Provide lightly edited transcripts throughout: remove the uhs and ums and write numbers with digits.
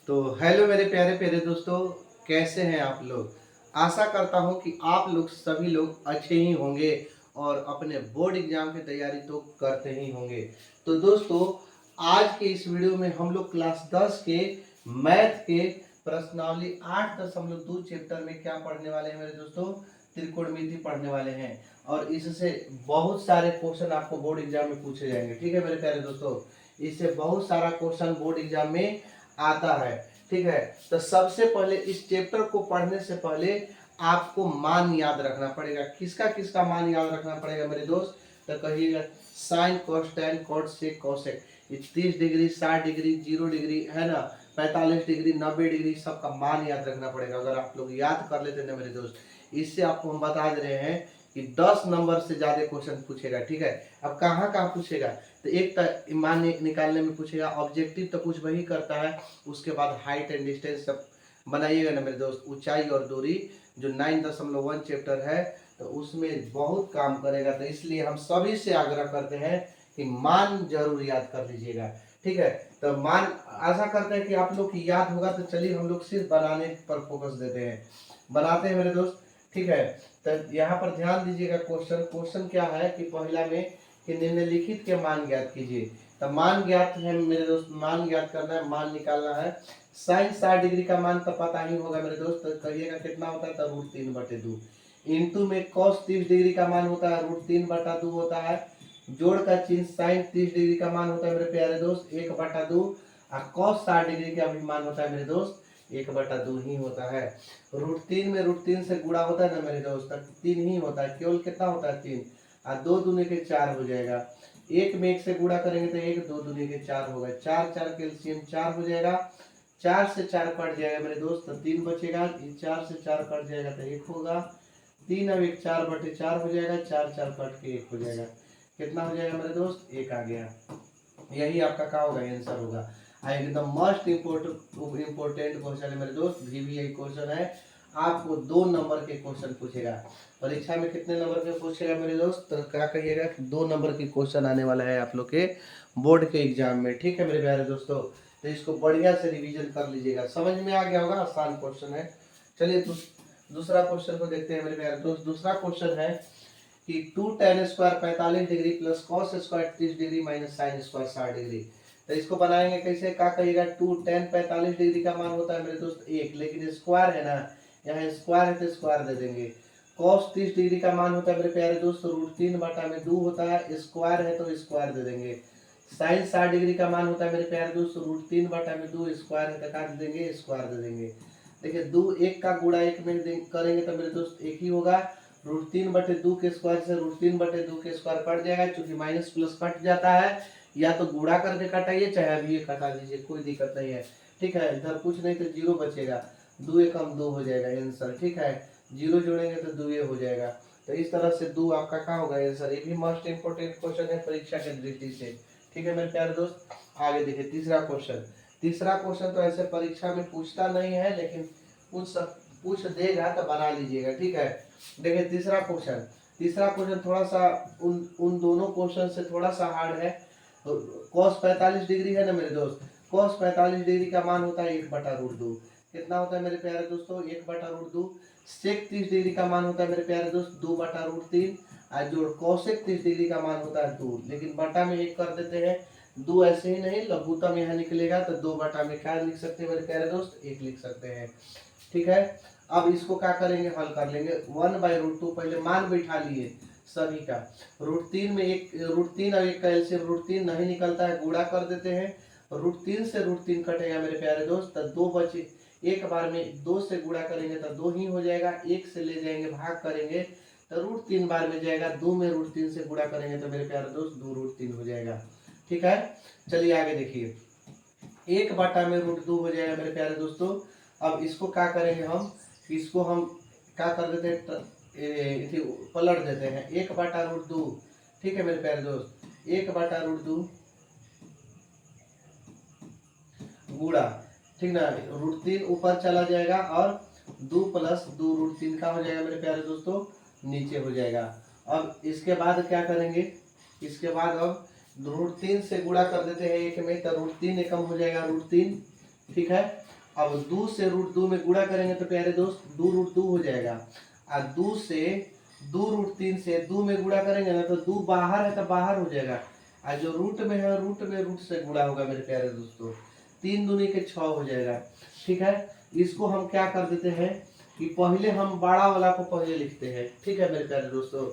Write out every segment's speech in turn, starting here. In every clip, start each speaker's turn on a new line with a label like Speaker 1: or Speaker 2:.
Speaker 1: तो हेलो मेरे प्यारे प्यारे दोस्तों, कैसे हैं आप लोग। आशा करता हूं कि आप लोग सभी लोग अच्छे ही होंगे और अपने बोर्ड एग्जाम की तैयारी तो करते ही होंगे। तो दोस्तों, आज के इस वीडियो में हम लोग क्लास 10 के मैथ के प्रश्नावली 8.2 चैप्टर में क्या पढ़ने वाले हैं मेरे दोस्तों, त्रिकोणमिति पढ़ने वाले हैं। और इससे बहुत सारे क्वेश्चन आपको बोर्ड एग्जाम में पूछे जाएंगे। ठीक है मेरे प्यारे दोस्तों, इससे बहुत सारा क्वेश्चन बोर्ड एग्जाम में आता है। ठीक है, तो सबसे पहले इस चैप्टर को पढ़ने से पहले आपको मान याद रखना पड़ेगा। किसका किसका मान याद रखना पड़ेगा मेरे दोस्त, तो कहिएगा sine cos tan cot sec cosec. 30 degree, 60 degree, 0 degree है ना, 45 डिग्री, 90 डिग्री, सबका मान याद रखना पड़ेगा। अगर आप लोग याद कर लेते ना मेरे दोस्त, इससे आपको हम बता दे रहे हैं कि 10 नंबर से ज्यादा क्वेश्चन पूछेगा। ठीक है, अब कहाँ कहाँ पूछेगा, तो एक तो मान निकालने में पूछेगा, ऑब्जेक्टिव तो कुछ वही करता है। उसके बाद हाइट एंड डिस्टेंस सब बनाइएगा ना मेरे दोस्त, ऊंचाई और दूरी जो 9.1 चैप्टर है, तो उसमें बहुत काम करेगा। तो इसलिए हम सभी से आग्रह करते हैं कि मान जरूर याद कर लीजिएगा। ठीक है, तो मान आशा करते हैं कि आप लोग की याद होगा। तो चलिए हम लोग सिर्फ बनाने पर फोकस देते हैं, बनाते हैं मेरे दोस्त। ठीक है, तो यहाँ पर ध्यान दीजिएगा। क्वेश्चन क्या है कि पहला में कि निम्नलिखित के मान ज्ञात कीजिए। तो मान ज्ञात है मेरे दोस्त, मान ज्ञात करना है, मान निकालना है। साइन 60 डिग्री का मान तो पता ही होगा मेरे दोस्त, तो कहिएगा कितना होता है, तो √3/2। इंटू में कॉस 30 डिग्री का मान होता है √3/2 होता है। जोड़ का चिन्ह, साइन 30 डिग्री का मान होता है मेरे प्यारे दोस्त 1/2, और कॉस 60 डिग्री का भी मान होता है मेरे दोस्त 1/2 ही होता है। √3 में √3 से गुणा होता है ना मेरे दोस्त, 3 ही होता है। केवल कितना होता है, 3, और 2 दूनी के 4 हो जाएगा। एक में एक से गुणा करेंगे तो 1, 2 दूनी के 4 होगा। 4 4 कैल्शियम 4 हो जाएगा। 4 से 4 कट जाएगा मेरे दोस्त, तो 3 बचेगा। 4 से 4 कट जाएगा तो 1 होगा। 3 अब 1 4/4 हो जाएगा। 4 4 कट के 1 हो जाएगा। कितना हो जाएगा मेरे दोस्त, 1 आ गया। यही आपका क्या होगा, आंसर होगा। एकदम मस्ट इम्पोर्टेंट क्वेश्चन है मेरे दोस्त, VVI क्वेश्चन है। आपको 2 नंबर के क्वेश्चन पूछेगा परीक्षा में। कितने नंबर के पूछेगा मेरे दोस्त, तो क्या कहिएगा कि 2 नंबर की क्वेश्चन आने वाला है आप लोग के बोर्ड के एग्जाम में। ठीक है मेरे प्यारे दोस्तों, तो इसको बढ़िया से रिवीजन कर लीजिएगा। समझ में आ गया होगा, आसान क्वेश्चन है। चलिए दूसरा क्वेश्चन को देखते हैं मेरे प्यारे दोस्त। दूसरा क्वेश्चन है कि 2 tan square 45 degree plus cos square 30 degree minus sine square 60 degree. तो इसको बनाएंगे कैसे, क्या कहिएगा। 2 tan 45 डिग्री का मान होता है मेरे दोस्त 1, लेकिन स्क्वायर है ना, यहाँ स्क्वायर है तो स्क्वायर दे देंगे। कॉस 30 डिग्री का मान होता है मेरे प्यारे दोस्त √3/2 होता है, स्क्वायर है तो स्क्वायर दे देंगे। साइन 60 डिग्री का मान होता है मेरे प्यारे दोस्त √3/2, स्क्वायर है तो काट देंगे, स्क्वायर दे देंगे। देखिए 2 1 का गुणा 1 में करेंगे तो मेरे दोस्त 1 ही होगा। √3/2 के स्क्वायर से √3/2 के स्क्वायर कट जाएगा, क्योंकि माइनस प्लस कट जाता है। या तो गुणा करके कटाइए, चाहे अभी ये कटा दीजिए, कोई दिक्कत नहीं है। ठीक है, इधर कुछ नहीं तो 0 बचेगा। 2 एकम 2 हो जाएगा आंसर। ठीक है, 0 जोड़ेंगे तो 2 हो जाएगा। तो इस तरह से 2 आपका क्या होगा आंसर। ये भी मोस्ट इंपोर्टेंट क्वेश्चन है परीक्षा के दृष्टि से। ठीक है मेरे प्यारे दोस्त, आगे देखिए तीसरा क्वेश्चन। तीसरा क्वेश्चन तो ऐसे परीक्षा में पूछता नहीं है, लेकिन पूछ देगा तो बना लीजिएगा। ठीक है, देखिए तीसरा क्वेश्चन थोड़ा सा उन दोनों क्वेश्चन से थोड़ा सा हार्ड है। कॉस 45 डिग्री है ना मेरे दोस्त, कॉस 45 डिग्री का मान होता है 1/√2। कितना होता है मेरे प्यारे दोस्तों, 1/√2। सेक 30 डिग्री का मान होता है मेरे प्यारे दोस्त 2/√3। और जो कॉसेक 30 डिग्री का मान होता है 2, लेकिन बटा में 1 कर देते हैं। 2 ऐसे ही नहीं, लघुत्तम यहाँ निकलेगा तो 2 बटा में क्या लिख सकते हैं मेरे प्यारे दोस्त, 1 लिख सकते हैं। ठीक है, अब इसको क्या करेंगे, हल कर लेंगे। 1/√2 पहले मान बैठा लिए सभी का। √3 में एक √3 और 1 का एलसीएम √3 नहीं निकलता है, गुणा कर देते हैं। √3 से √3 कटेगा मेरे प्यारे दोस्त, तो 2 बचे। एक बार में 2 से गुणा करेंगे तो 2 ही हो जाएगा। 1 से ले जाएंगे, भाग करेंगे तो √3 बार में जाएगा। 2 में √3 से गुणा करेंगे तो मेरे प्यारे दोस्त 2√3 हो जाएगा। ठीक है, चलिए आगे देखिए। 1/√2 हो जाएगा मेरे प्यारे दोस्तों। अब इसको क्या करेंगे हम, इसको हम क्या कर देते हैं, पलट देते हैं। 1/√2। ठीक है मेरे प्यारे दोस्त, 1/√2 गुणा, ठीक ना, √3 ऊपर चला जाएगा और 2 + 2 √3 का हो जाएगा मेरे प्यारे दोस्तों, नीचे हो जाएगा। अब इसके बाद क्या करेंगे, इसके बाद अब √3 से गुणा कर देते हैं 1 में, तो √3 एकम हो जाएगा √3। ठीक है, अब 2 से √2 में गुणा करेंगे तो प्यारे दोस्त 2 √2 हो जाएगा। और 2 से 2 में गुणा करेंगे ना तो 2 बाहर है तो बाहर हो जाएगा। और जो रूट में है रूट में रूट से गुणा होगा मेरे प्यारे दोस्तों। 3 दूनी के 6 हो जाएगा। ठीक है, इसको हम क्या कर देते हैं कि पहले हम बड़ा वाला को पहले लिखते हैं। ठीक है मेरे प्यारे दोस्तों,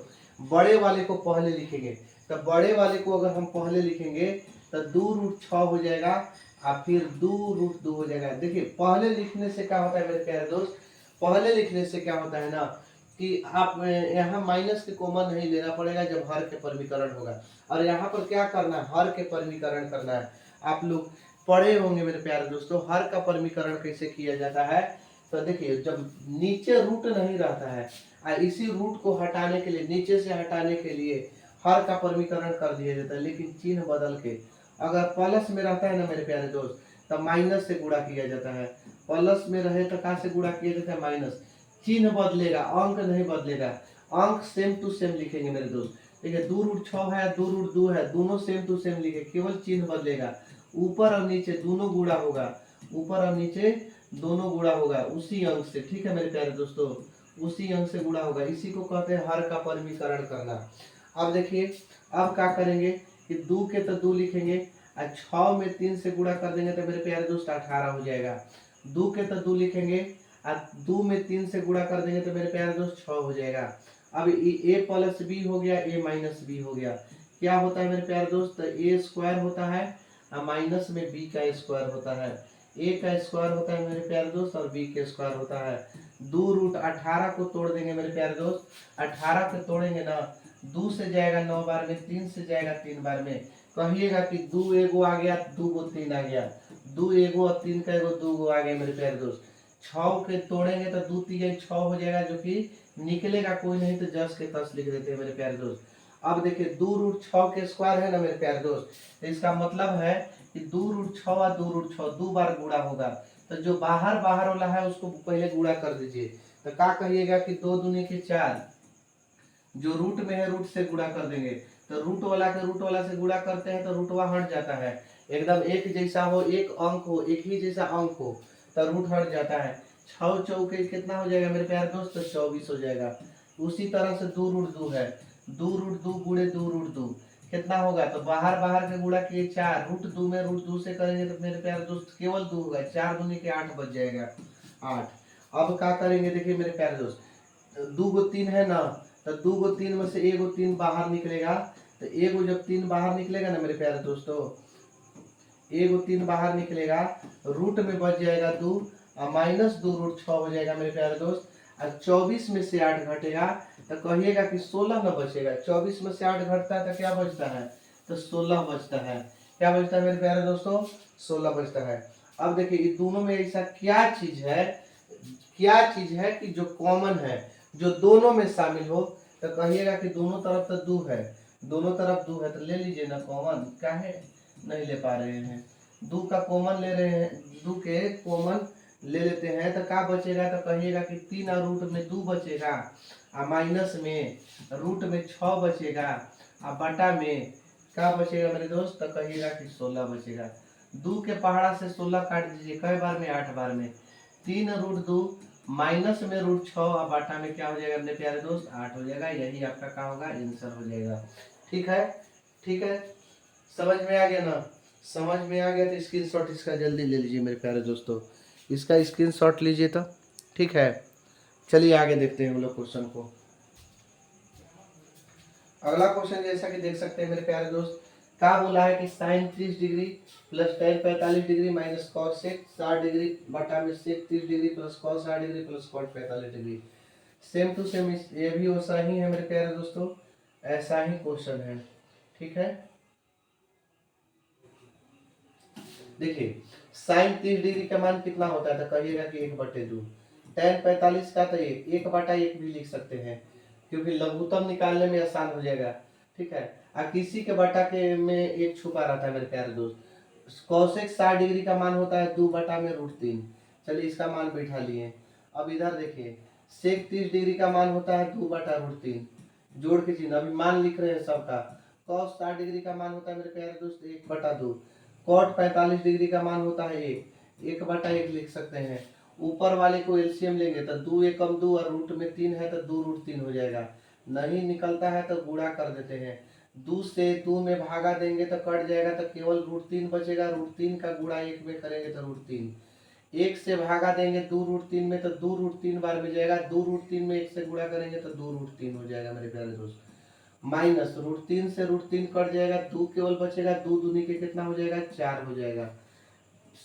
Speaker 1: बड़े वाले को पहले लिखेंगे। तो बड़े वाले को अगर हम पहले लिखेंगे तो 2 √6 हो जाएगा और फिर 2 √2 हो जाएगा। देखिए पहले लिखने से क्या होता है मेरे प्यारे दोस्त, पहले लिखने से क्या होता है ना कि आप यहाँ माइनस के कॉमन नहीं लेना पड़ेगा जब हर के परमीकरण होगा। और यहाँ पर क्या करना है, हर के परमीकरण करना है। आप लोग पढ़े होंगे मेरे प्यारे दोस्तों हर का परमीकरण कैसे किया जाता है। तो देखिए जब नीचे रूट नहीं रहता है और इसी रूट को हटाने के लिए, नीचे से हटाने के लिए हर का परमीकरण कर दिया जाता है, लेकिन चिन्ह बदल के। अगर प्लस में रहता है ना मेरे प्यारे दोस्त तो माइनस से गुणा किया जाता है। प्लस में रहे तो कहाँ से गुणा किया जाता है, माइनस। चिन्ह बदलेगा, अंक नहीं बदलेगा। अंक सेम टू सेम लिखेंगे मेरे दोस्त। ठीक है, 2 √6 है 2 √2 है, दोनों सेम टू सेम लिखे, केवल चिन्ह बदलेगा। ऊपर और नीचे दोनों गुणा होगा, ऊपर और नीचे दोनों गुणा होगा उसी अंक से। ठीक है मेरे प्यारे दोस्तों, उसी अंक से गुणा होगा। इसी को कहते हैं हर का परमीकरण करना। अब देखिए अब क्या करेंगे कि 2 के तो 2 लिखेंगे और 6 में 3 से गुणा कर देंगे तो मेरे प्यारे दोस्त 18 हो जाएगा। 2 के तो 2 लिखेंगे और 2 में 3 से गुणा कर देंगे तो मेरे प्यारे दोस्त 6 हो जाएगा। अब a प्लस बी हो गया, a माइनस बी हो गया। क्या होता है मेरे प्यारे दोस्त, a स्क्वायर होता है और माइनस में b का स्क्वायर होता है। a का स्क्वायर होता है मेरे प्यारे दोस्त और b का स्क्वायर होता है। 2 √18 को तोड़ देंगे मेरे प्यारे दोस्त। 18 को तोड़ेंगे ना, 2 से जाएगा 9 बार में, 3 से जाएगा 3 बार में। कहिएगा कि 2 एगो आ गया, 2 को 3 आ गया, 2 एगो और 3 का एगो 2 गो आ गया मेरे प्यारे दोस्त। 6 के तोड़ेंगे तो 2 3 6 हो जाएगा, जो कि निकलेगा कोई नहीं तो 10 के 10 लिख देते हैं मेरे प्यारे दोस्त। अब देखिए 2 √6 के स्क्वायर है ना मेरे प्यारे दोस्त, तो इसका मतलब है कि 2 √6 और 2 √6 2 बार गुणा होगा। तो जो बाहर बाहर वाला है उसको पहले गुणा कर दीजिए। तो क्या कहिएगा कि 2 दूनी के 4, जो रूट में है रूट से गुणा कर देंगे। तो रूट वाला के रूट वाला से गुणा करते हैं तो रूटवा हट जाता है। एकदम एक जैसा हो, एक अंक हो, एक ही जैसा अंक हो तो रूट हट जाता है। 6 चौके कितना हो जाएगा मेरे प्यारे दोस्त, तो 24 हो जाएगा। उसी तरह से 2 √2 है, 2 √2 गुणे 2 √2 कितना होगा, तो बाहर बाहर के गुणा किए 4, √2 में √2 से करेंगे तो मेरे प्यारे दोस्त केवल 2 होगा। 4 दूनी के 8 बच जाएगा, 8। अब क्या करेंगे देखिए मेरे प्यारे दोस्त, 2 को 3 है ना, तो 2 को 3 में से 1 को 3 बाहर निकलेगा। तो 1 को जब 3 बाहर निकलेगा ना मेरे प्यारे दोस्तों, 1 को 3 बाहर निकलेगा, रूट में बच जाएगा 2 और -2 √6 हो जाएगा मेरे प्यारे दोस्त। और 24 में से 8 घटेगा तो कहिएगा कि 16 न बचेगा। 24 में से 8 घटता है तो क्या बचता है, तो 16 बचता है। क्या बचता है मेरे प्यारे दोस्तों, 16 बचता है। अब देखिए ये दोनों में ऐसा क्या चीज है, क्या चीज है कि जो कॉमन है, जो दोनों में शामिल हो। तो कहिएगा कि दोनों तरफ तो 2 है, दोनों तरफ 2 है तो ले लीजिए ना कॉमन। क्या है, नहीं ले पा रहे हैं, 2 का कॉमन ले रहे हैं, 2 के कॉमन ले लेते हैं तो क्या बचेगा, तो कहिएगा कि 3 और रूट में 2 बचेगा और माइनस में रूट में 6 बचेगा और बटा में क्या बचेगा मेरे दोस्त, तो कहिएगा कि 16 बचेगा। 2 के पहाड़ा से 16 काट दीजिए, कई बार में, 8 बार में। 3 √2 माइनस में √6 और बाटा में क्या हो जाएगा मेरे प्यारे दोस्त, 8 हो जाएगा। यही आपका क्या होगा, आंसर हो जाएगा। ठीक है, ठीक है, समझ में आ गया ना, समझ में आ गया तो स्क्रीनशॉट इसका जल्दी ले लीजिए मेरे प्यारे दोस्तों, इसका स्क्रीनशॉट लीजिए तो। ठीक है, चलिए आगे देखते हैं हम लोग क्वेश्चन को। अगला क्वेश्चन जैसा कि देख सकते हैं मेरे प्यारे दोस्त, क्या बोला है कि sine 30 degree plus tan 45 degree minus cos 60 degree बटा में sec 30 degree plus cos 60 degree plus cot 45 degree. Same to same ये भी वैसा ही है मेरे प्यारे दोस्तों, ऐसा ही क्वेश्चन है। ठीक है, देखिए साइन 30 डिग्री का मान कितना होता है, तो कहिएगा कि 1/2। टेन 45 का तो 1/1 भी लिख सकते हैं, क्योंकि लघुत्तम निकालने में आसान हो जाएगा। ठीक है, और किसी के बटा के में एक छुपा रहता है मेरे प्यारे दोस्त। कौशिक 60 डिग्री का मान होता है 2 बटा में √3। चलिए इसका मान बैठा लिए। अब इधर देखिए सेक 30 डिग्री का मान होता है 2 बटा √3, जोड़ के चिन्ह अभी मान लिख रहे हैं सबका। कॉस 60 डिग्री का मान होता है मेरे प्यारे दोस्त 1/2। कॉट 45 डिग्री का मान होता है 1, 1/1 लिख सकते हैं। ऊपर वाले को एलसीएम लेंगे तो 2 एकम 2 और रूट में 3 है तो 2√3 हो जाएगा। नहीं निकलता है तो गुणा कर देते हैं। 2 से 2 में भागा देंगे तो कट जाएगा तो केवल √3 बचेगा। √3 का गुणा 1 में करेंगे तो √3। 1 से भागा देंगे 2√3 में तो 2√3 बार में जाएगा। 2√3 में 1 से गुणा करेंगे तो 2√3 हो जाएगा मेरे प्यारे दोस्त। माइनस √3 से √3 कट जाएगा, 2 केवल बचेगा। 2 दूनी के कितना हो जाएगा? 4 हो जाएगा।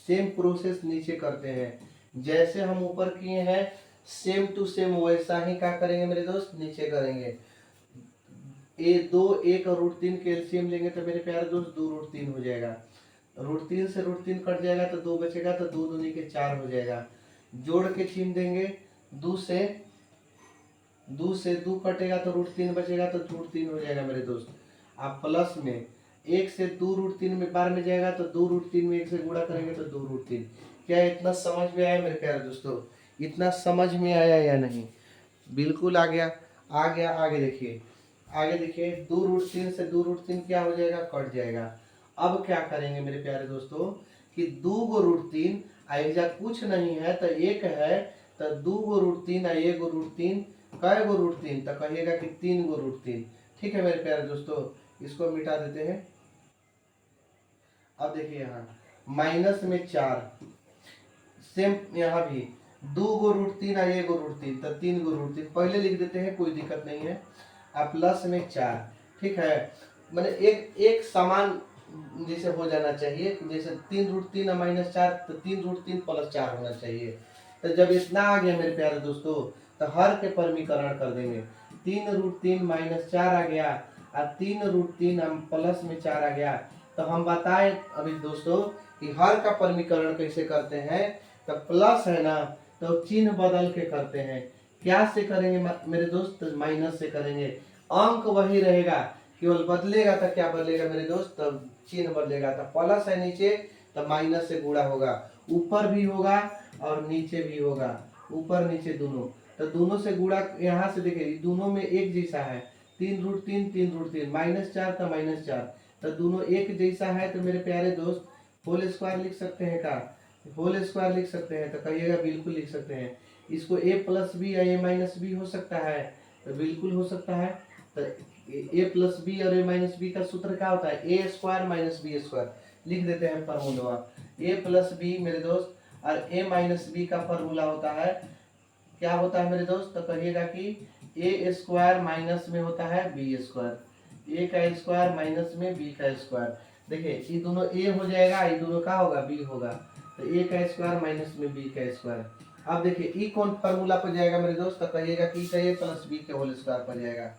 Speaker 1: सेम प्रोसेस नीचे करते हैं, जैसे हम ऊपर किए हैं सेम टू सेम वैसा ही क्या करेंगे मेरे दोस्त? नीचे करेंगे। ए 2 1 और √3 के एलसीएम लेंगे तो मेरे प्यारे दोस्त 2√3 हो जाएगा। √3 से √3 कट जाएगा तो 2 बचेगा तो 2 दूनी के 4 हो जाएगा। जोड़ के चिन्ह देंगे। 2 से 2 कटेगा तो √3 बचेगा तो √3 हो जाएगा मेरे दोस्त। आप प्लस में 1 से 2√3 में बार में जाएगा तो 2√3 में 1 से गुणा करेंगे तो 2√3। क्या इतना समझ में आया मेरे प्यारे दोस्तों? इतना समझ में आया या नहीं? बिल्कुल आ गया। आगे देखिए। 2√3 से 2√3 क्या हो जाएगा? कट जाएगा। अब क्या करेंगे मेरे प्यारे दोस्तों कि 2 गो √3 ऐसा कुछ नहीं है तो एक है तो 2 गो √3 और 1 गो √3 कै गो √3 तो कहिएगा कि 3 गो √3। ठीक है मेरे प्यारे दोस्तों, इसको मिटा देते हैं। अब देखिए यहाँ माइनस में 4, सेम यहाँ भी 2 गो √3 और 1 गो √3 तो 3 गो √3 पहले लिख देते हैं, कोई दिक्कत नहीं है। अब प्लस में 4, ठीक है। मैंने एक समान जैसे हो जाना चाहिए, जैसे 3√3 और -4 तो 3√3 + 4 होना चाहिए। तो जब इतना आ गया मेरे प्यारे दोस्तों तो हर के परमीकरण कर देंगे। 3√3 -4 आ गया और 3√3 हम प्लस में 4 आ गया। तो हम बताए अभी दोस्तों कि हर का परमीकरण कैसे करते हैं। तो प्लस है ना तो चिन्ह बदल के करते हैं। क्या से करेंगे मेरे दोस्त? तो माइनस से करेंगे। अंक वही रहेगा, केवल बदलेगा तो क्या बदलेगा मेरे दोस्त? तब चिन्ह बदलेगा। तो प्लस है नीचे तो माइनस से गुणा होगा। ऊपर भी होगा और नीचे भी होगा, ऊपर नीचे दोनों। तो दोनों से गुणा यहाँ से देखिए दोनों में एक जैसा है। 3√3 3√3 -4 तो -4 तो दोनों एक जैसा है। तो मेरे प्यारे दोस्त होल स्क्वायर लिख सकते हैं का? होल स्क्वायर लिख सकते हैं तो कहिएगा बिल्कुल लिख सकते हैं। इसको a+b या a-b हो सकता है तो बिल्कुल हो सकता है। तो a+b और a-b का सूत्र क्या होता है? a² - b² लिख देते हैं फॉर्मूला। a+b मेरे दोस्त और a-b का फॉर्मूला होता है, क्या होता है मेरे दोस्त? तो कहिएगा कि a² माइनस में होता है b², a का स्क्वायर माइनस में b का स्क्वायर। देखिए ये दोनों a हो जाएगा, ये दोनों का होगा b होगा। तो a का स्क्वायर माइनस में b का स्क्वायर। अब देखिए ई कौन फॉर्मूला पर जाएगा मेरे दोस्त? तो कहिएगा कि a+b के होल स्क्वायर पर जाएगा।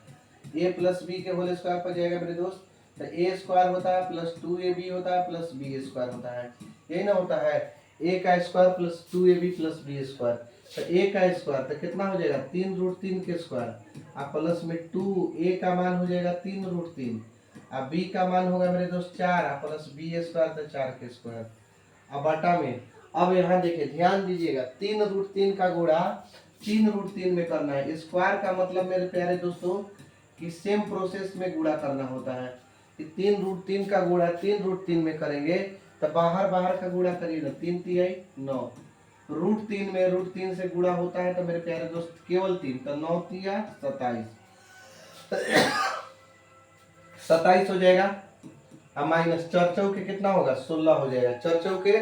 Speaker 1: a+b के होल स्क्वायर पर जाएगा मेरे दोस्त। तो a² होता है +2ab होता है +b² होता है, यही ना होता है। a का स्क्वायर +2ab +b²। तो a का स्क्वायर तो कितना हो जाएगा? 3√3 के स्क्वायर और प्लस में 2, a का मान हो जाएगा 3√3 और b का मान होगा मेरे दोस्त 4 और प्लस b² तो 4 के स्क्वायर। अब बटा में अब यहाँ देखिए ध्यान दीजिएगा 3√3 का गुणा 3√3 में करना है। स्क्वायर का मतलब मेरे प्यारे दोस्तों कि सेम प्रोसेस में गुणा करना होता है। कि 3√3 का गुणा 3√3 में करेंगे तो बाहर का गुणा करिए ना, 3 × 9 √3 में √3 से गुणा होता है तो मेरे प्यारे दोस्त केवल 3 तो 9 × 27 27 हो जाएगा। अब माइनस 4 चौके कितना होगा? 16 हो जाएगा। 4 चौके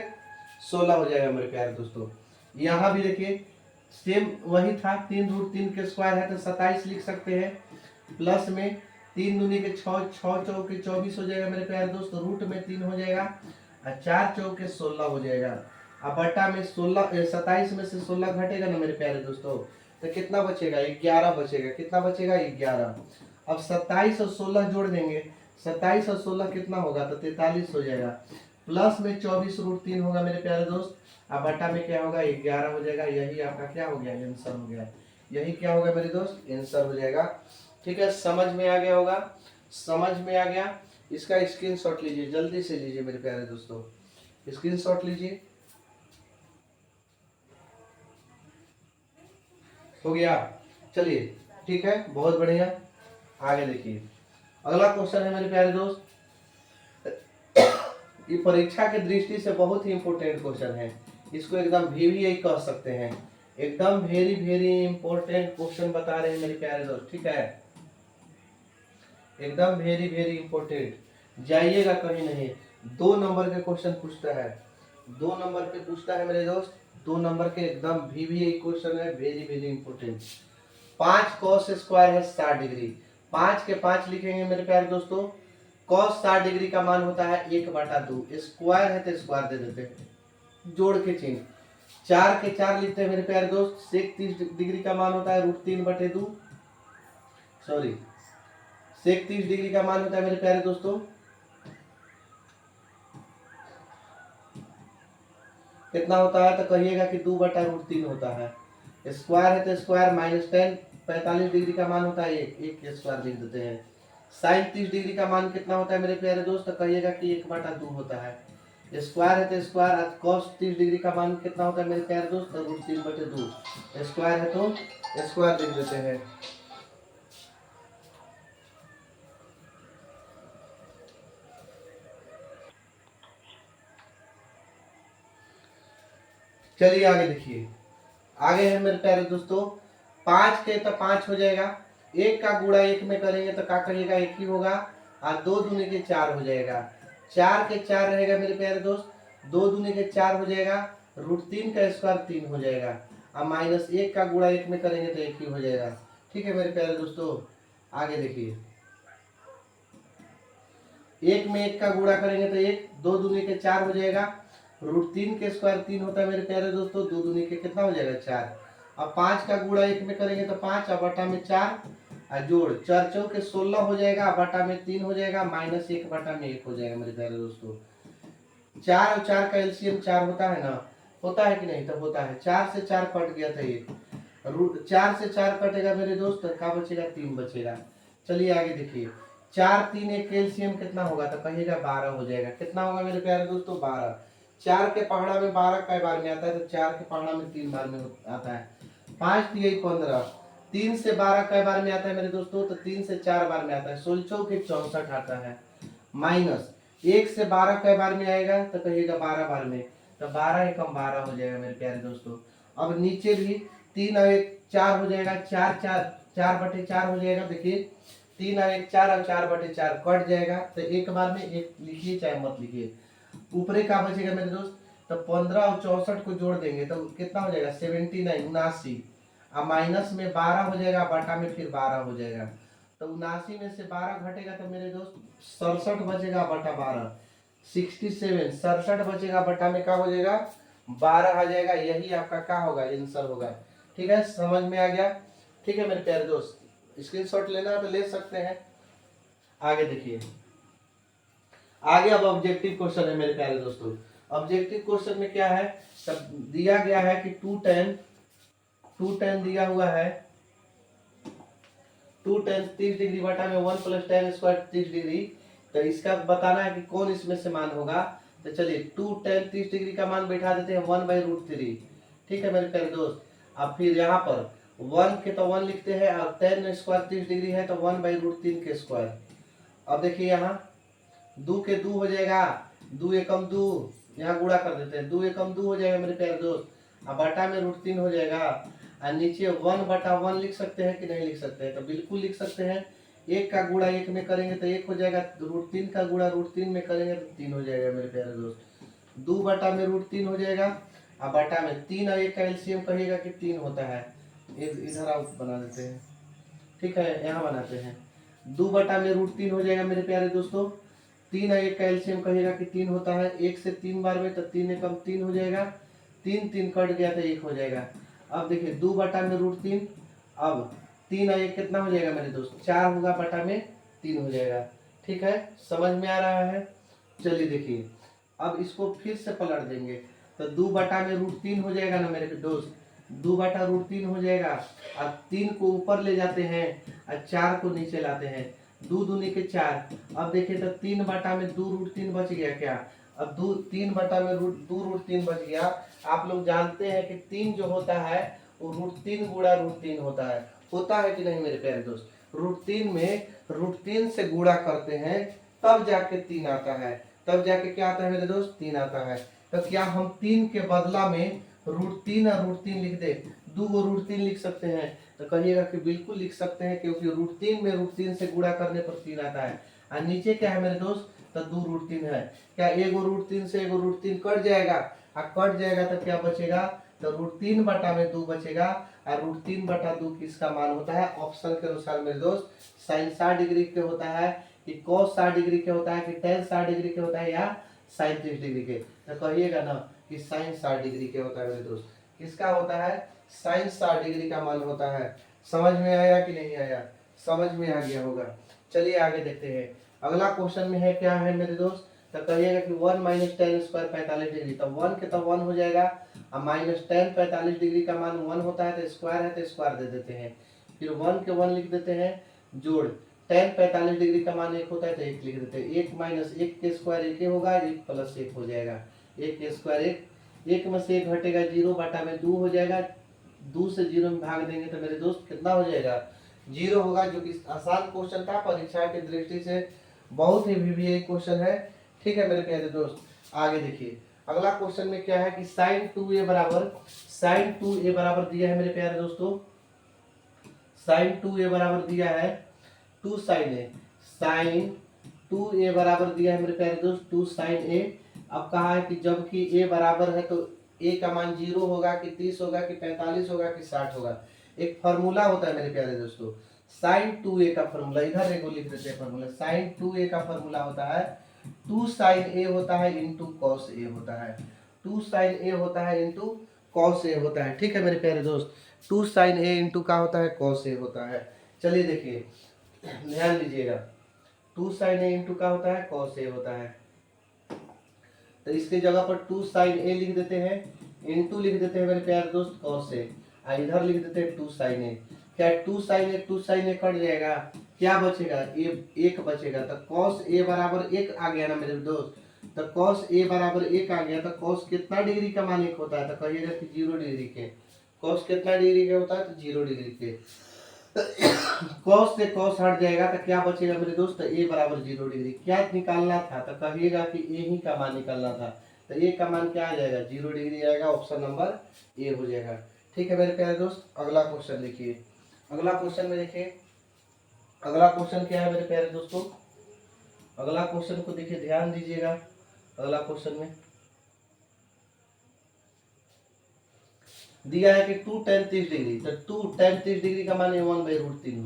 Speaker 1: 16 हो जाएगा मेरे प्यारे दोस्तों। यहाँ भी देखिए सेम वही था, 3√3 के स्क्वायर है तो 27 लिख सकते हैं। प्लस में 3 दूनी के 6, 6 चौके 24 हो जाएगा मेरे प्यारे दोस्त। रूट में 3 हो जाएगा और 4 चौके 16 हो जाएगा। अब बटा में 27 में से 16 घटेगा ना मेरे प्यारे दोस्तों तो कितना बचेगा? 11 बचेगा। कितना बचेगा? 11। अब 27 और 16 जोड़ देंगे, 27 और 16 कितना होगा? तो 43 हो जाएगा। प्लस में 24√3 होगा मेरे प्यारे दोस्त। अब बटा में क्या होगा? 11 हो जाएगा। यही आपका क्या हो गया? आंसर हो गया। यही क्या होगा मेरे दोस्त? आंसर हो जाएगा। ठीक है, समझ में आ गया होगा? समझ में आ गया? इसका स्क्रीनशॉट लीजिए, जल्दी से लीजिए मेरे प्यारे दोस्तों, स्क्रीनशॉट लीजिए। हो गया? चलिए ठीक है, बहुत बढ़िया। आगे देखिए अगला क्वेश्चन है मेरे प्यारे दोस्त, ये परीक्षा के दृष्टि से बहुत ही इंपोर्टेंट क्वेश्चन है। इसको एकदम VVI कह सकते हैं। एकदम वेरी वेरी इंपॉर्टेंट क्वेश्चन बता रहे हैं मेरे प्यारे दोस्त, ठीक है, एकदम वेरी वेरी इंपॉर्टेंट, जाइएगा कहीं नहीं। 2 नंबर के क्वेश्चन पूछता है, 2 नंबर के पूछता है मेरे दोस्त, 2 नंबर के एकदम VVI क्वेश्चन है, वेरी वेरी इंपॉर्टेंट। 5 cos² है 60 डिग्री, 5 के 5 लिखेंगे मेरे प्यारे दोस्तों। cos 60 डिग्री का मान होता है 1/2, स्क्वायर है तो स्क्वायर दे देते हैं, जोड़ के चिन्ह। 4 के 4 लिखते हैं मेरे प्यारे दोस्त, sec 30 डिग्री का मान होता है √3/2, सॉरी sec 30 डिग्री का मान होता है मेरे प्यारे दोस्तों कितना होता है, तो कहिएगा कि 2/√3 होता है। स्क्वायर है तो स्क्वायर, -10 45 डिग्री का मान होता है 1 के स्क्वायर लिख देते हैं। साइन 30 डिग्री का मान कितना होता है मेरे प्यारे दोस्त, तो कहिएगा कि 1/2 होता है। स्क्वायर है तो स्क्वायर, कॉस 30 डिग्री का मान कितना होता है मेरे प्यारे दोस्त, तो √3/2, स्क्वायर है तो स्क्वायर लिख देते हैं। चलिए आगे देखिए, आगे है मेरे प्यारे दोस्तों, 5 के तो 5 हो जाएगा, 1 का गुणा 1 में करेंगे तो क्या करिएगा, 1 ही होगा, और 2 दूनी के 4 हो जाएगा। 4 के 4 रहेगा मेरे प्यारे दोस्त, 2 दूनी के 4 हो जाएगा, √3 का स्क्वायर 3 हो जाएगा, और -1 का गुणा 1 में करेंगे तो 1 ही हो जाएगा। ठीक है मेरे प्यारे दोस्तों, आगे देखिए, 1 में 1 का गुणा करेंगे तो 1, 2 दूनी के 4 हो जाएगा, √3 के स्क्वायर 3 होता है मेरे प्यारे दोस्तों, 2 दूनी के कितना हो जाएगा 4, अब 5 का गुणा 1 में करेंगे तो 5, और बटा में 4, और जोड़ 4 चौके 16 हो जाएगा, बटा में 3 हो जाएगा, -1 बटा में 1 हो जाएगा मेरे प्यारे दोस्तों। 4 और 4 का एलसीएम 4 होता है ना, होता है कि नहीं, तो होता है। 4 से 4 कट गया था, ये 4 से 4 कटेगा मेरे दोस्त, तो क्या बचेगा, 3 बचेगा। चलिए आगे देखिए, 4 3 एक एलसीएम कितना होगा, तो कहिएगा 12 हो जाएगा। कितना होगा मेरे प्यारे दोस्तों, 12। 4 के पहाड़ा में 12 कई बार में आता है, तो 4 के पहाड़ा में 3 बार में आता है। 5 3 15, 3 से 12 कई बार में आता है मेरे दोस्तों, तो 3 से 4 बार में आता है, 16 के 64 आता है। माइनस 1 से 12 कई बार में आएगा, तो कहिएगा 12 बार में, तो 12 एकम 12 हो जाएगा मेरे प्यारे दोस्तों। अब नीचे भी 3 और 1 4 हो जाएगा, 4/4 हो जाएगा। देखिए 3 और 1 4, और 4/4 कट जाएगा, तो एक बार में 1 लिखिए चाहे मत लिखिए। ऊपरे का बचेगा मेरे दोस्त, तो 15 और 64 को जोड़ देंगे तो कितना हो जाएगा, 79 79, अब माइनस में 12 हो जाएगा, बटा में फिर 12 हो जाएगा, तो 79 में से 12 घटेगा तो मेरे दोस्त 67 बचेगा, बटा 12 67, 67 बचेगा, बटा में क्या हो जाएगा, 12 आ जाएगा। यही आपका क्या होगा, आंसर होगा। ठीक है, समझ में आ गया। ठीक है मेरे प्यारे दोस्त, स्क्रीनशॉट लेना है तो ले सकते हैं। आगे देखिए, आगे अब ऑब्जेक्टिव क्वेश्चन है मेरे प्यारे दोस्तों। ऑब्जेक्टिव क्वेश्चन में क्या है, सब दिया गया है कि 2tan दिया हुआ है, 2tan 30 डिग्री बटा में 1 + tan² 30 डिग्री, तो इसका बताना है कि कौन इसमें से मान होगा। तो चलिए 2tan 30 डिग्री का मान बैठा देते हैं 1/√3। ठीक है मेरे प्यारे दोस्त, अब फिर यहाँ पर 1 के तो 1 लिखते हैं, और tan² 30 डिग्री है तो 1/√3 के स्क्वायर। अब देखिए यहाँ 2 के 2 हो जाएगा, 2 एकम 2, यहाँ गुणा कर देते हैं, 2 एकम 2 हो जाएगा मेरे प्यारे दोस्त, अब बटा में √3 हो जाएगा, और नीचे 1/1 लिख सकते हैं कि नहीं लिख सकते हैं, तो बिल्कुल लिख सकते हैं। 1 का गुणा 1 में करेंगे तो 1 हो जाएगा, √3 का गुणा √3 में करेंगे तो 3 हो जाएगा मेरे प्यारे दोस्त। 2 बटा में √3 हो जाएगा, और बटा में 3 और 1 का एलसीएम कहिएगा कि 3 होता है, इधर आप बना देते हैं। ठीक है, यहाँ बनाते हैं, 2 बटा में √3 हो जाएगा मेरे प्यारे दोस्तों। 3 और 1 का एलसीएम कहिएगा कि 3 होता है, 1 से 3 बार में तो 3 एकम 3 हो जाएगा, 3 3 कट गया तो 1 हो जाएगा। अब देखिए 2 बटा में √3, अब 3 और 1 कितना हो जाएगा मेरे दोस्त, 4 होगा, बटा में 3 हो जाएगा। ठीक है, समझ में आ रहा है। चलिए देखिए, अब इसको फिर से पलट देंगे, तो 2 बटा में √3 हो जाएगा ना मेरे दोस्त, 2 बटा √3 हो जाएगा, और 3 को ऊपर ले जाते हैं और 4 को नीचे लाते हैं, 2 दूनी के 4। अब देखिए तो 3 बटा में 2√3 बच गया क्या, अब 3 बटा में 2√3 बच गया। आप लोग जानते हैं कि 3 जो होता है वो √3 गुणा √3 होता है कि नहीं मेरे प्यारे दोस्त। √3 में √3 से गुणा करते हैं तब जाके 3 आता है, तब जाके क्या आता है मेरे दोस्त, 3 आता है। तो क्या हम 3 के बदला में √3 और √3 लिख दे? 2 को √3 लिख सकते हैं? तो कहिएगा कि बिल्कुल लिख सकते हैं, क्योंकि √3 में √3 से गुणा करने पर 3 आता है। और नीचे क्या है मेरे दोस्त? तो 2 √3 है। क्या एगो √3 से एगो √3 कट जाएगा? कट जाएगा तो क्या बचेगा? तो √3 बटा में 2 बचेगा। और √3 बटा 2 किसका मान होता है? ऑप्शन के अनुसार मेरे दोस्त sin 60 डिग्री के होता है, कि cos 60 डिग्री के होता है, कि tan 60 डिग्री के होता है, या sin 30 डिग्री के? तो कहिएगा ना कि sin 60 डिग्री के होता है मेरे दोस्त। किसका होता है? sin 60 डिग्री का मान होता है। समझ में आया कि नहीं आया? समझ में आ गया होगा। चलिए आगे देखते हैं। अगला क्वेश्चन में है, क्या है मेरे दोस्त? तो कहिएगा कि 1 माइनस टेन स्क्वायर 45 डिग्री। तो 1 के तो 1 हो जाएगा, और माइनस टेन 45 डिग्री का मान 1 होता है, तो स्क्वायर है तो स्क्वायर दे देते हैं। फिर 1 के 1 लिख देते हैं, जोड़ टेन 45 डिग्री का मान 1 होता है तो 1 लिख देते हैं। 1 माइनस 1 के स्क्वायर 1 होगा, 1 प्लस 1 हो जाएगा। 1 के स्क्वायर 1, 1 में से 1 घटेगा 0 बटा में 2 हो जाएगा। 2 से 0 में भाग देंगे तो मेरे दोस्त कितना हो जाएगा? 0 होगा, जो कि आसान क्वेश्चन था, परीक्षा की दृष्टि से बहुत ही वीवीआई क्वेश्चन है। ठीक है मेरे प्यारे दोस्त, आगे देखिए। अगला क्वेश्चन में क्या है कि sin 2a बराबर दिया है मेरे प्यारे दोस्तों। sin 2a बराबर दिया है 2 sin a। sin 2a बराबर दिया है मेरे प्यारे दोस्त 2 sin a। अब कहा है कि जबकि a बराबर है तो a का मान 0 होगा, कि 30 होगा, कि 45 होगा, कि 60 होगा। एक फार्मूला होता है मेरे प्यारे दोस्तों, sin 2a का फार्मूला, इधर एगो लिख देते हैं फार्मूला। sin 2a का फार्मूला होता है 2 sin a होता है इंटू cos a होता है। 2 sin a होता है इंटू cos a होता है। ठीक है मेरे प्यारे दोस्त, 2 sin a इंटू का होता है cos a होता है। चलिए देखिए, ध्यान दीजिएगा, 2 sin a इंटू का होता है cos a होता है। तो इसके जगह पर 2 sin a लिख देते हैं, इंटू लिख देते हैं मेरे प्यारे दोस्त cos a, और इधर लिख देते हैं 2 sin a। क्या 2 sin a कट जाएगा? क्या बचेगा? एक बचेगा। तो cos a बराबर 1 आ गया ना मेरे दोस्त। तो cos a बराबर 1 आ गया, तो cos कितना डिग्री का मान 1 होता है? तो कहिएगा कि 0 डिग्री के। cos कितना डिग्री का होता है? तो 0 डिग्री के। cos से cos हट जाएगा तो क्या बचेगा मेरे दोस्त? a बराबर 0 डिग्री। क्या निकालना था? तो कहिएगा कि a ही का मान निकालना था। तो a का मान क्या आ जाएगा? 0 डिग्री आएगा, ऑप्शन नंबर ए हो जाएगा। ठीक है मेरे प्यारे दोस्त, अगला क्वेश्चन देखिए। अगला क्वेश्चन में देखिए, अगला क्वेश्चन क्या है मेरे प्यारे दोस्तों? अगला क्वेश्चन को देखिए, ध्यान दीजिएगा। अगला क्वेश्चन में दिया है कि 2 tan 30 डिग्री। तो 2 tan 30 डिग्री का मान 1/√3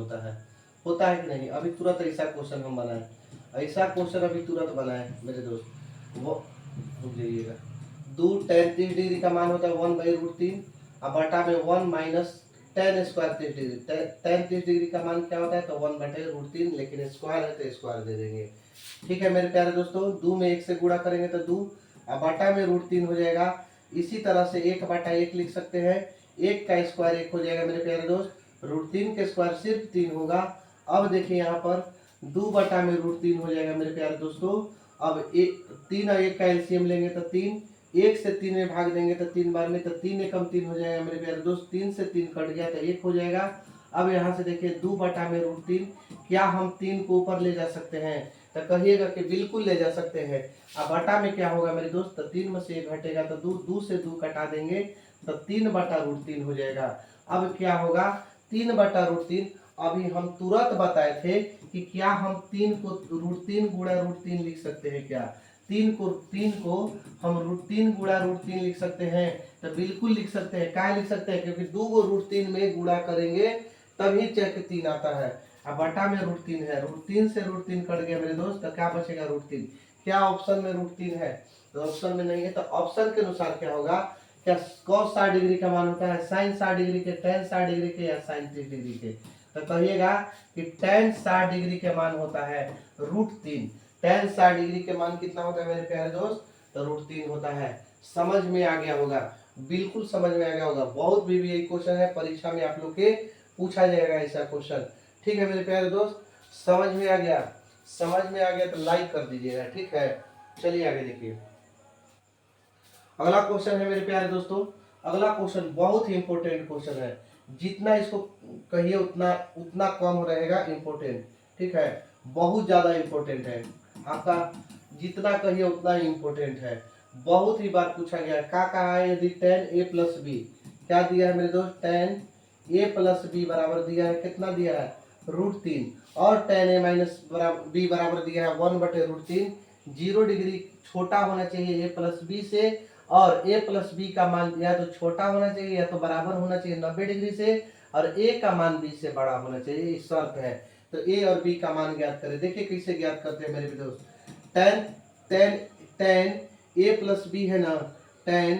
Speaker 1: होता है कि नहीं? अभी तुरंत ऐसा क्वेश्चन हम बनाए, ऐसा क्वेश्चन अभी तुरंत बनाए मेरे दोस्त, वो रुक जाइएगा। 2 tan 30 डिग्री का मान होता है 1/√3, और बटा में 1 minus tan square 30 degree. tan 30 degree का मान क्या होता है? तो 1/√3, लेकिन स्क्वायर है तो स्क्वायर दे देंगे। ठीक है मेरे प्यारे दोस्तों, 2 में 1 से गुणा करेंगे तो 2, और बटा में √3 हो जाएगा। इसी तरह से 1/1 लिख सकते हैं। 1 का स्क्वायर 1 हो जाएगा मेरे प्यारे दोस्त। √3 के स्क्वायर सिर्फ 3 होगा। अब देखिए यहाँ पर 2 बटा में √3 हो जाएगा मेरे प्यारे दोस्तों। अब 3 और 1 का एलसीएम लेंगे तो 3, 1 से 3 में भाग देंगे तो 3 बार में, तो 3 एकम 3 हो जाएगा मेरे प्यारे दोस्त। 3 से 3 कट गया तो 1 हो जाएगा। अब यहाँ से देखिए 2 बटा में √3, क्या हम 3 को ऊपर ले जा सकते हैं? तो कहिएगा कि बिल्कुल ले जा सकते हैं। अब बटा में क्या होगा मेरे दोस्त? तो 3 में से 1 घटेगा तो 2 से 2 कटा देंगे तो 3 बटा √3 हो जाएगा। अब क्या होगा? 3 बटा √3। अभी हम तुरंत बताए थे कि क्या हम 3 को √3 गुणा √3 लिख सकते हैं क्या? 3 को हम √3 गुणा √3 लिख सकते हैं? तो बिल्कुल लिख सकते हैं। क्या लिख सकते हैं? क्योंकि 2 को √3 में गुणा करेंगे तभी चेक 3 आता है। अब बटा में √3 है, √3 से √3 कट गया मेरे दोस्त, तो क्या बचेगा? √3। क्या ऑप्शन में √3 है? तो ऑप्शन में नहीं है। तो ऑप्शन के अनुसार क्या होगा? क्या cos 60 डिग्री का मान होता है sin 60 डिग्री के, tan 60 डिग्री के, या sin 30 डिग्री के? तो कहिएगा कि tan 60 डिग्री के मान होता है √3। tan 60 डिग्री के मान कितना होता है मेरे प्यारे दोस्त? तो √3 होता है। समझ में आ गया होगा, बिल्कुल समझ में आ गया होगा। बहुत भी यही क्वेश्चन है, परीक्षा में आप लोग के पूछा जाएगा ऐसा क्वेश्चन। ठीक है मेरे प्यारे दोस्त, समझ में आ गया? समझ में आ गया तो लाइक कर दीजिएगा। ठीक है, चलिए आगे देखिए। अगला क्वेश्चन है मेरे प्यारे दोस्तों, अगला क्वेश्चन बहुत ही इंपॉर्टेंट क्वेश्चन है। जितना इसको कहिए उतना उतना कम रहेगा इंपॉर्टेंट। ठीक है, बहुत ज्यादा इंपॉर्टेंट है आपका, जितना कहिए उतना ही इंपॉर्टेंट है। बहुत ही बार पूछा गया है। क्या कहा है? यदि tan a प्लस बी, क्या दिया है मेरे दोस्त? tan a प्लस बी बराबर दिया है, कितना दिया है? √3। और tan a माइनस बी बराबर दिया है 1/√3। 0 डिग्री छोटा होना चाहिए a प्लस बी से, और a प्लस बी का मान या तो छोटा होना चाहिए या तो बराबर होना चाहिए 90 डिग्री से, और a का मान b से बड़ा होना चाहिए, ये शर्त है। तो a और b का मान ज्ञात करें। देखिए कैसे ज्ञात करते हैं मेरे दोस्त। tan tan tan a plus B है ना, tan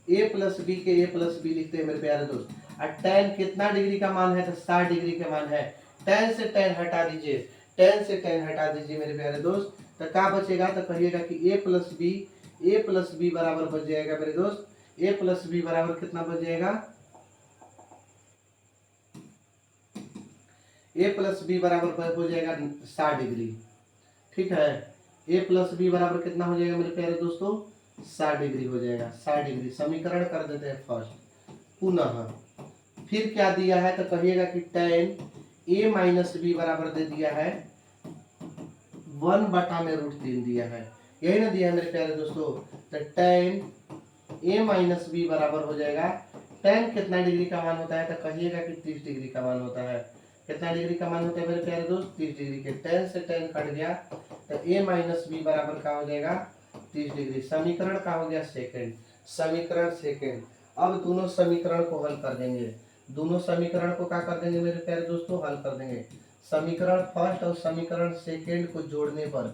Speaker 1: a प्लस बी के a प्लस बी लिखते हैं मेरे प्यारे दोस्त। और tan कितना डिग्री का मान है? तो 60 डिग्री का मान है। tan से tan हटा दीजिए, tan से tan हटा दीजिए मेरे प्यारे दोस्त, तो क्या बचेगा? तो कहिएगा कि a प्लस बी बराबर बच जाएगा मेरे दोस्त। a प्लस बी बराबर कितना बच जाएगा? a प्लस बी बराबर हो जाएगा 60 डिग्री। ठीक है, a प्लस बी बराबर कितना हो जाएगा मेरे प्यारे दोस्तों? 60 डिग्री हो जाएगा। 60 डिग्री समीकरण कर देते हैं फर्स्ट। पुनः फिर क्या दिया है? तो कहिएगा कि tan a माइनस बी बराबर दे दिया है 1/√3 दिया है, यही ना दिया है मेरे प्यारे दोस्तों। तो tan a माइनस बी बराबर हो जाएगा, tan कितना डिग्री का मान होता है? तो कहिएगा कि 30 डिग्री का मान होता है। कितना डिग्री का मान होता है मेरे प्यारे दोस्त? 30 डिग्री के। tan से tan कट गया, तो a माइनस बी बराबर का हो जाएगा 30 डिग्री। समीकरण का हो गया सेकंड, समीकरण सेकंड। अब दोनों समीकरण को हल कर देंगे, दोनों समीकरण को क्या कर देंगे मेरे प्यारे दोस्तों? हल कर देंगे। समीकरण फर्स्ट और समीकरण सेकंड को जोड़ने पर,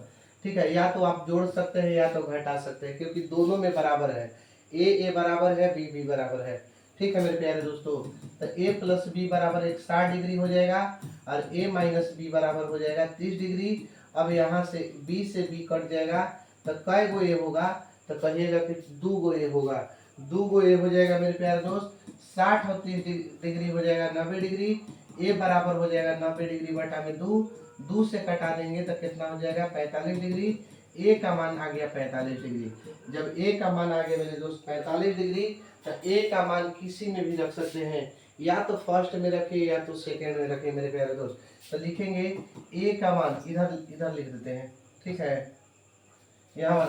Speaker 1: ठीक है, या तो आप जोड़ सकते हैं या तो घटा सकते हैं, क्योंकि दोनों में बराबर है। ए बराबर है, बी बराबर है। ठीक है मेरे प्यारे दोस्तों, तो a प्लस बी बराबर एक 60 डिग्री हो जाएगा, और a माइनस बी बराबर हो जाएगा 30 डिग्री। अब यहाँ से b से b कट जाएगा, तो कै गो a होगा? तो कहिएगा कि 2 गो a होगा। 2 गो a हो जाएगा मेरे प्यारे दोस्त। 60 और 30 डिग्री हो जाएगा 90 डिग्री। a बराबर हो जाएगा 90 डिग्री बटा में 2, 2 से कटा देंगे तो कितना हो जाएगा? 45 डिग्री। a का मान आ गया 45 डिग्री। जब a का मान आ गया मेरे दोस्त 45 डिग्री, तो a का मान किसी में भी रख सकते हैं, या तो फर्स्ट में रखे या तो सेकंड में रखे मेरे प्यारे दोस्त। तो लिखेंगे a का मान इधर इधर लिख देते हैं। ठीक है, यहाँ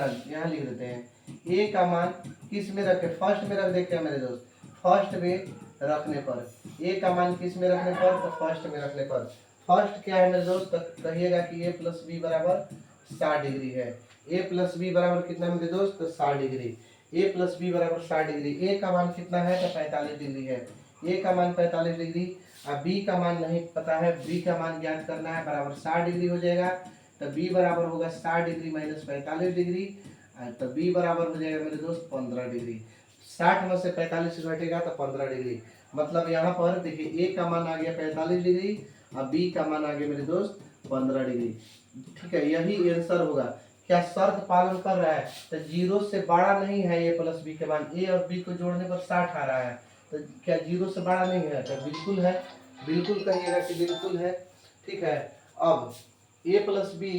Speaker 1: लिख देते हैं। a का मान किस में रखे? फर्स्ट में रख दे क्या मेरे दोस्त? फर्स्ट में रखने पर a का मान किस में रखने पर? तो फर्स्ट में रखने पर। फर्स्ट क्या है मेरे दोस्त? तो कहिएगा कि a प्लस बी बराबर 60 डिग्री है। a प्लस बी बराबर कितना मेरे दोस्त? तो 60 डिग्री। a प्लस बी बराबर 60 डिग्री। a का मान कितना है? तो 45 डिग्री है। a का मान 45 डिग्री। अब b का मान नहीं पता है, b का मान ज्ञात करना है, बराबर 60 डिग्री हो जाएगा। तो b बराबर होगा 60 डिग्री माइनस 45 डिग्री, तो b बराबर हो जाएगा मेरे दोस्त 15 डिग्री। 60 में से 45 घटेगा तो 15 डिग्री। मतलब यहाँ पर देखिए a का मान आ गया 45 डिग्री, और b का मान आ गया मेरे दोस्त 15 डिग्री। ठीक है, यही आंसर होगा। क्या शर्त पालन कर रहा है? तो 0 से बड़ा नहीं है a प्लस बी के मान। a और b को जोड़ने पर 60 आ रहा है, तो क्या 0 से बड़ा नहीं है? तो बिल्कुल है, बिल्कुल कहिएगा कि बिल्कुल है। ठीक है, अब a प्लस बी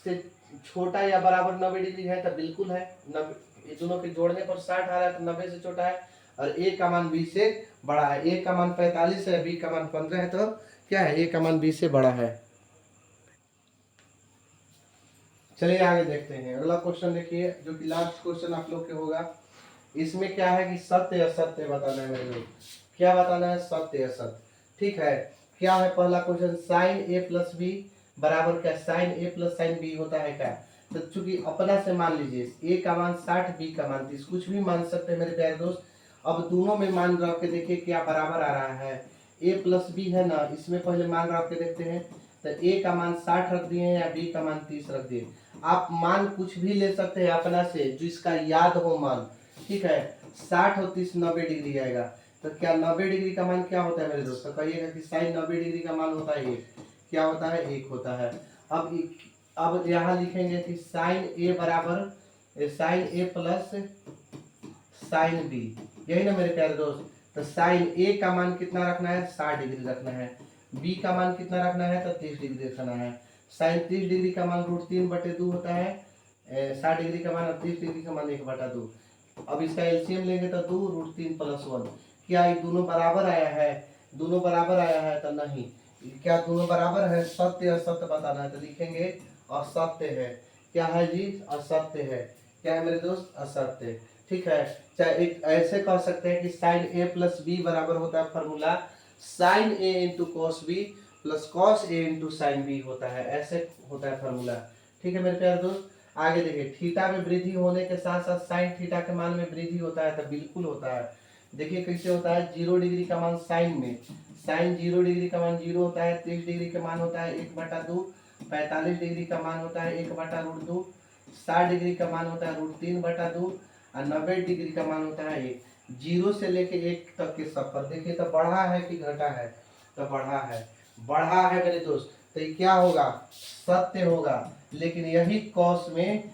Speaker 1: से छोटा या बराबर 90 डिग्री है, तो बिल्कुल है। 90 ये दोनों के जोड़ने पर 60 आ रहा है, तो 90 से छोटा है। और a का मान b से बड़ा है। a का मान 45 है, b का मान 15 है, तो क्या है? a का मान b से बड़ा है। चलिए आगे देखते हैं। अगला क्वेश्चन देखिए, जो कि लास्ट क्वेश्चन आप लोग के होगा। इसमें क्या है कि सत्य असत्य बताना है मेरे लोग। क्या बताना है? सत्य असत्य। ठीक है, क्या है पहला क्वेश्चन? साइन ए प्लस बी बराबर क्या? साइन ए प्लस साइन बी होता है क्या? तो चूंकि अपना से मान लीजिए, ए का मान 60, बी का मान 30, कुछ भी मान सकते हैं मेरे प्यारे दोस्त। अब दोनों में मान रख के देखिए क्या बराबर आ रहा है। ए प्लस बी है ना, इसमें पहले मान रख के देखते हैं। तो ए का मान 60 रख दिए या बी का मान 30 रख दिए। आप मान कुछ भी ले सकते हैं अपना से, जो इसका याद हो मान। ठीक है, 60 और 30 90 डिग्री आएगा। तो क्या 90 डिग्री का मान क्या होता है मेरे दोस्तों? कहिएगा कि साइन 90 डिग्री का मान होता है 1। क्या होता है? 1 होता है। अब यहाँ लिखेंगे कि साइन ए बराबर साइन ए प्लस साइन बी, यही ना मेरे प्यारे दोस्त। तो साइन ए का मान कितना रखना है? 60 डिग्री रखना है। बी का मान कितना रखना है? तो 30 डिग्री रखना है। साइन 30 डिग्री का मान √3/2 होता है। 60 डिग्री का मान और 30 डिग्री का मान 1/2। अब इसका एलसीएम लेंगे तो 2 √3 + 1। क्या ये दोनों बराबर आया है? दोनों बराबर आया है तो नहीं। क्या दोनों बराबर है? सत्य असत्य बताना है, तो लिखेंगे असत्य है। क्या है जी? असत्य है। क्या है मेरे दोस्त, असत्य। ठीक है, चाहे एक ऐसे कह सकते हैं कि साइन ए प्लस बी बराबर होता है formula sin A into cos B plus cos A into sin B होता है, ऐसे होता है फॉर्मूला। ठीक है मेरे प्यारे दोस्त, आगे देखिए थीटा में वृद्धि होने के साथ साथ साइन थीटा के मान में वृद्धि होता है, तो बिल्कुल होता है। देखिए कैसे होता है, 0 डिग्री का मान साइन में, साइन 0 डिग्री का मान 0 होता है, 30 डिग्री का मान होता है 1/2, 45 डिग्री का मान होता है 1/√2, 60 डिग्री का मान होता है √3/2 और 90 डिग्री का मान होता है 1। 0 से लेके 1 तक के सफर देखिए तो बढ़ा है कि घटा है, तो बढ़ा है, बढ़ा है मेरे दोस्त, तो ये क्या होगा, सत्य होगा। लेकिन यही कॉस में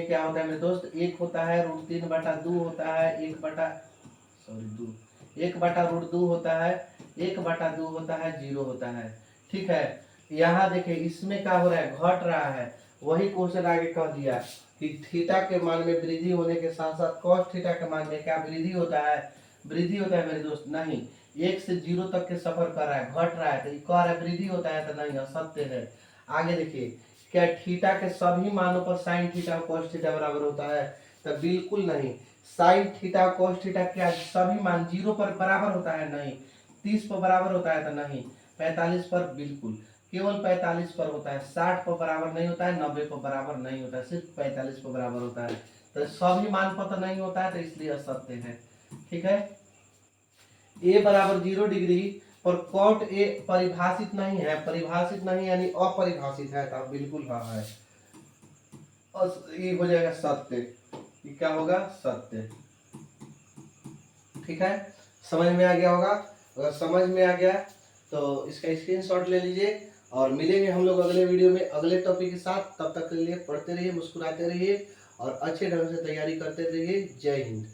Speaker 1: क्या होता है मेरे दोस्त, 1 होता है √3/2 होता है 1/√2 होता है, 1/2 होता है, 0 होता है। ठीक है, यहाँ देखिए इसमें क्या हो रहा है, घट रहा है। वही क्वेश्चन आगे कह दिया कि थीटा के मान में वृद्धि होने के साथ साथ कॉस थीटा के मान में क्या वृद्धि होता है, वृद्धि होता है मेरे दोस्त, नहीं। 1 से 0 तक के सफर कर रहा है, घट रहा है, तो ये कह रहा है वृद्धि होता है, तो नहीं, असत्य है। आगे देखिए, क्या थीटा के सभी मानों पर साइन थीटा और कॉस थीटा बराबर होता है, तो बिल्कुल नहीं। साइन थीटा कॉस थीटा क्या सभी मान 0 पर बराबर होता है, नहीं। 30 पर बराबर होता है, तो नहीं। 45 पर बिल्कुल, केवल 45 पर होता है, 60 पर बराबर नहीं होता है, 90 पर बराबर नहीं होता है, सिर्फ 45 पर बराबर होता है। तो सभी मान पर तो नहीं होता है, तो इसलिए असत्य है। ठीक है, ए बराबर 0 डिग्री पर कॉट ए परिभाषित नहीं है, परिभाषित नहीं यानी अपरिभाषित है, तो बिल्कुल हाँ है, ये हो जाएगा सत्य। ये क्या होगा, सत्य। ठीक है, समझ में आ गया होगा, अगर समझ में आ गया तो इसका स्क्रीनशॉट ले लीजिए और मिलेंगे हम लोग अगले वीडियो में अगले टॉपिक के साथ। तब तक के लिए पढ़ते रहिए, मुस्कुराते रहिए और अच्छे ढंग से तैयारी करते रहिए। जय हिंद।